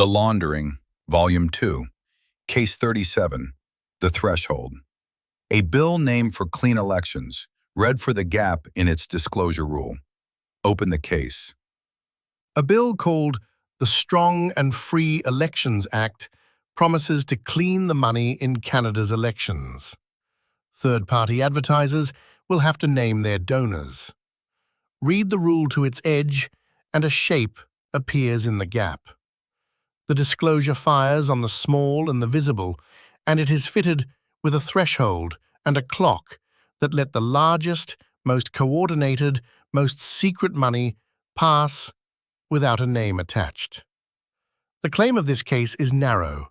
The Laundering, Volume 2, Case 37, The Threshold. A bill named for clean elections, read for the gap in its disclosure rule. Open the case. A bill called the Strong and Free Elections Act promises to clean the money in Canada's elections. Third-party advertisers will have to name their donors. Read the rule to its edge, and a shape appears in the gap. The disclosure fires on the small and the visible, and it is fitted with a threshold and a clock that let the largest, most coordinated, most secret money pass without a name attached. The claim of this case is narrow.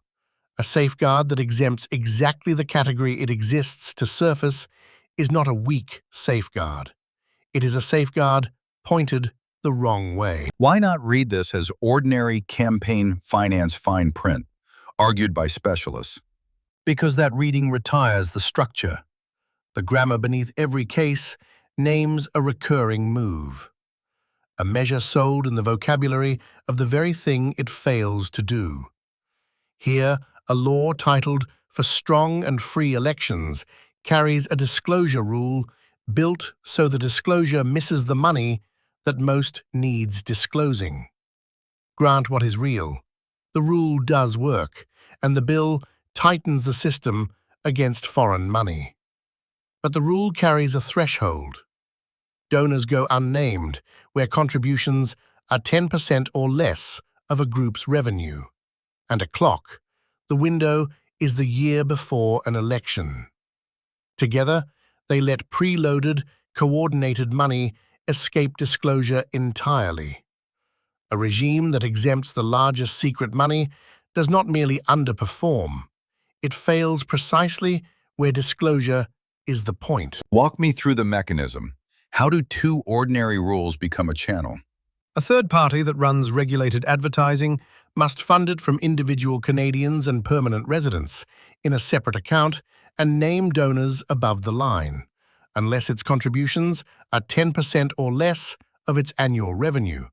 A safeguard that exempts exactly the category it exists to surface is not a weak safeguard. It is a safeguard pointed the wrong way. Why not read this as ordinary campaign finance fine print, argued by specialists? Because that reading retires the structure. The grammar beneath every case names a recurring move, a measure sold in the vocabulary of the very thing it fails to do. Here, a law titled For Strong and Free Elections carries a disclosure rule built so the disclosure misses the money that most needs disclosing. Grant what is real. The rule does work, and the bill tightens the system against foreign money. But the rule carries a threshold. Donors go unnamed, where contributions are 10% or less of a group's revenue. And a clock. The window is the year before an election. Together, they let preloaded, coordinated money escape disclosure entirely. A regime that exempts the largest secret money does not merely underperform. It fails precisely where disclosure is the point. Walk me through the mechanism. How do two ordinary rules become a channel? A third party that runs regulated advertising must fund it from individual Canadians and permanent residents in a separate account and name donors above the line, unless its contributions are 10% or less of its annual revenue,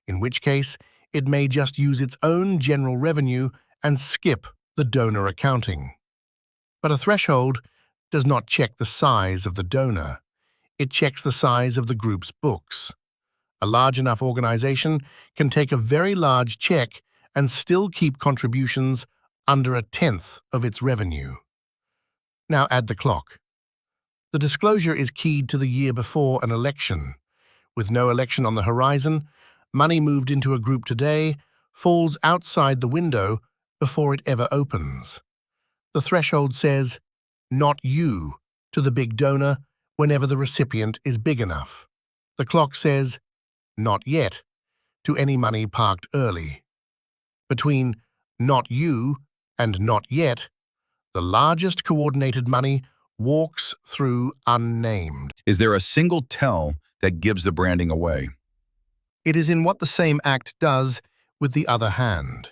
in which case it may just use its own general revenue and skip the donor accounting. But a threshold does not check the size of the donor. It checks the size of the group's books. A large enough organization can take a very large check and still keep contributions under 1/10 of its revenue. Now add the clock. The disclosure is keyed to the year before an election. With no election on the horizon, money moved into a group today falls outside the window before it ever opens. The threshold says, "Not you," to the big donor whenever the recipient is big enough. The clock says, "Not yet," to any money parked early. Between "not you" and "not yet," the largest coordinated money walks through unnamed. Is there a single tell that gives the branding away? It is in what the same act does with the other hand.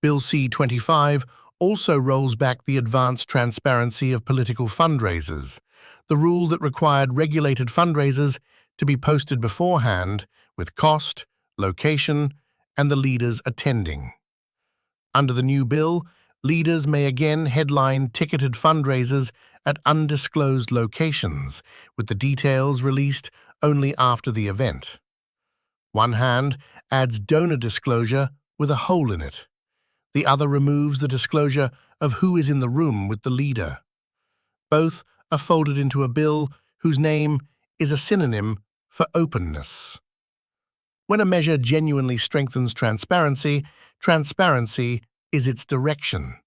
Bill C-25 also rolls back the advanced transparency of political fundraisers, the rule that required regulated fundraisers to be posted beforehand with cost, location, and the leaders attending. Under the new bill, leaders may again headline ticketed fundraisers at undisclosed locations, with the details released only after the event. One hand adds donor disclosure with a hole in it. The other removes the disclosure of who is in the room with the leader. Both are folded into a bill whose name is a synonym for openness. When a measure genuinely strengthens transparency, transparency is its direction.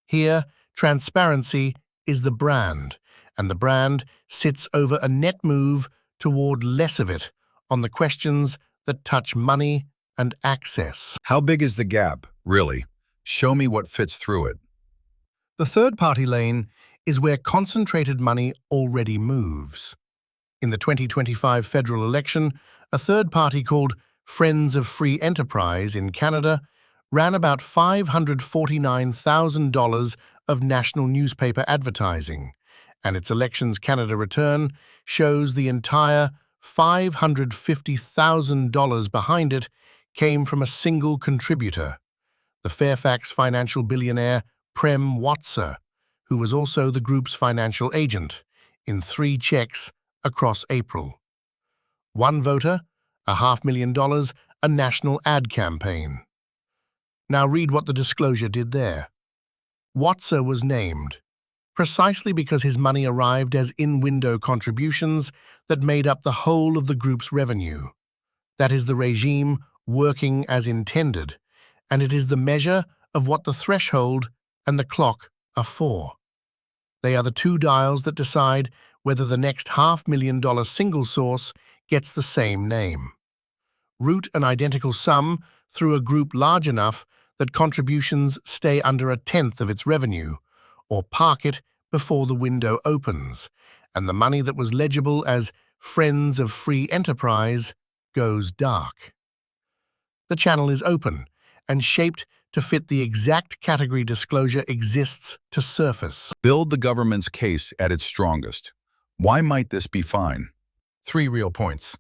Here, transparency is the brand, and the brand sits over a net move toward less of it on the questions that touch money and access. How big is the gap, really? Show me what fits through it. The third-party lane is where concentrated money already moves. In the 2025 federal election, a third party called Friends of Free Enterprise in Canada ran about $549,000 of national newspaper advertising, and its Elections Canada return shows the entire $550,000 behind it came from a single contributor. the Fairfax financial billionaire Prem Watsa, who was also the group's financial agent, in 3 checks across April. One voter, $500,000, a national ad campaign. Now read what the disclosure did there. Watsa was named, precisely because his money arrived as in-window contributions that made up the whole of the group's revenue. That is the regime working as intended, and it is the measure of what the threshold and the clock are for. They are the 2 dials that decide whether the next $500,000 single source gets the same name. Route an identical sum through a group large enough that contributions stay under 1/10 of its revenue, or park it before the window opens, and the money that was legible as Friends of Free Enterprise goes dark. The channel is open and shaped to fit the exact category disclosure exists to surface. Build the government's case at its strongest. Why might this be fine? 3 real points.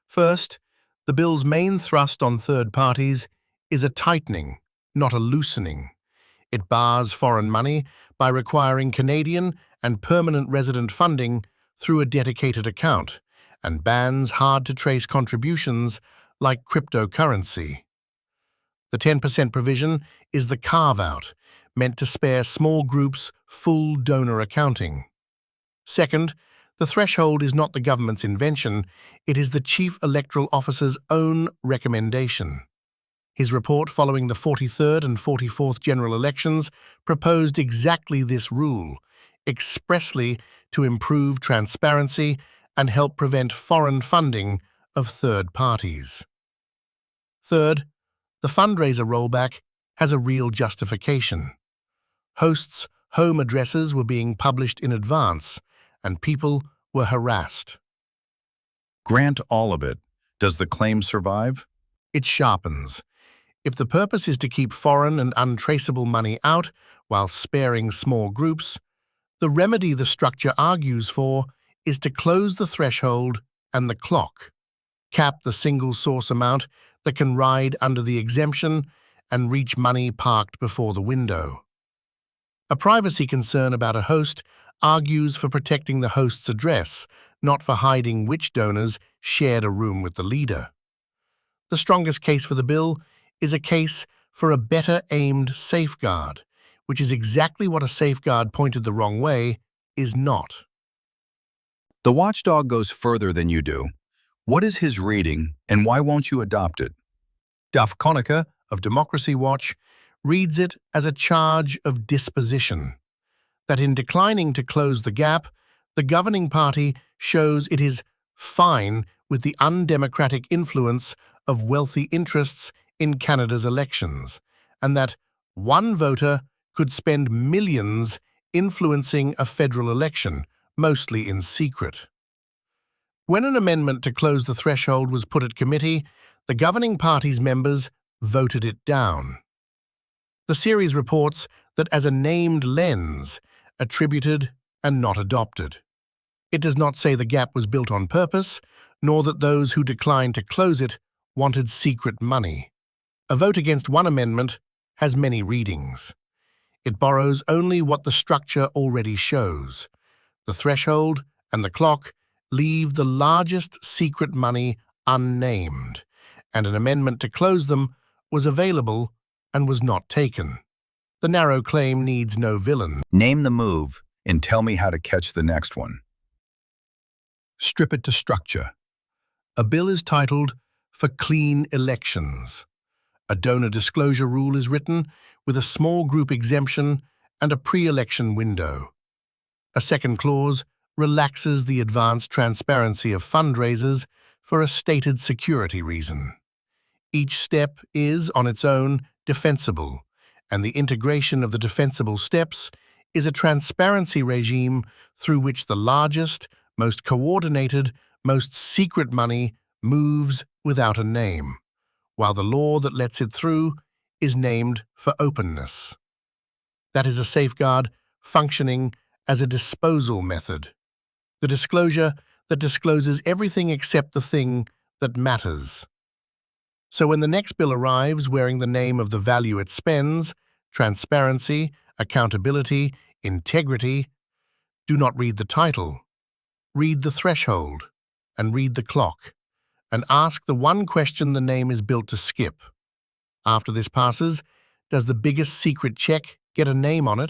First, the bill's main thrust on third parties is a tightening, not a loosening. It bars foreign money by requiring Canadian and permanent resident funding through a dedicated account, and bans hard-to-trace contributions like cryptocurrency. The 10% provision is the carve-out, meant to spare small groups full donor accounting. Second, the threshold is not the government's invention, it is the Chief Electoral Officer's own recommendation. His report following the 43rd and 44th general elections proposed exactly this rule, expressly to improve transparency and help prevent foreign funding of third parties. Third, the fundraiser rollback has a real justification. Hosts' home addresses were being published in advance, and people were harassed. Grant all of it. Does the claim survive? It sharpens. If the purpose is to keep foreign and untraceable money out while sparing small groups, the remedy the structure argues for is to close the threshold and the clock, cap the single source amount that can ride under the exemption, and reach money parked before the window. A privacy concern about a host argues for protecting the host's address, not for hiding which donors shared a room with the leader. The strongest case for the bill is a case for a better-aimed safeguard, which is exactly what a safeguard pointed the wrong way is not. The watchdog goes further than you do. What is his reading, and why won't you adopt it? Duff Conacher of Democracy Watch reads it as a charge of disposition, that in declining to close the gap, the governing party shows it is fine with the undemocratic influence of wealthy interests in Canada's elections, and that one voter could spend millions influencing a federal election, mostly in secret. When an amendment to close the threshold was put at committee, the governing party's members voted it down. The series reports that as a named lens, attributed and not adopted. It does not say the gap was built on purpose, nor that those who declined to close it wanted secret money. A vote against one amendment has many readings. It borrows only what the structure already shows. The threshold and the clock leave the largest secret money unnamed, and an amendment to close them was available and was not taken. The narrow claim needs no villain. Name the move and tell me how to catch the next one. Strip it to structure. A bill is titled "For Clean Elections." A donor disclosure rule is written with a small group exemption and a pre-election window. A second clause relaxes the advanced transparency of fundraisers for a stated security reason. Each step is, on its own, defensible, and the integration of the defensible steps is a transparency regime through which the largest, most coordinated, most secret money moves without a name, while the law that lets it through is named for openness. That is a safeguard functioning as a disposal method, the disclosure that discloses everything except the thing that matters. So when the next bill arrives wearing the name of the value it spends, transparency, accountability, integrity, do not read the title. Read the threshold and read the clock and ask the one question the name is built to skip. After this passes, does the biggest secret check get a name on it?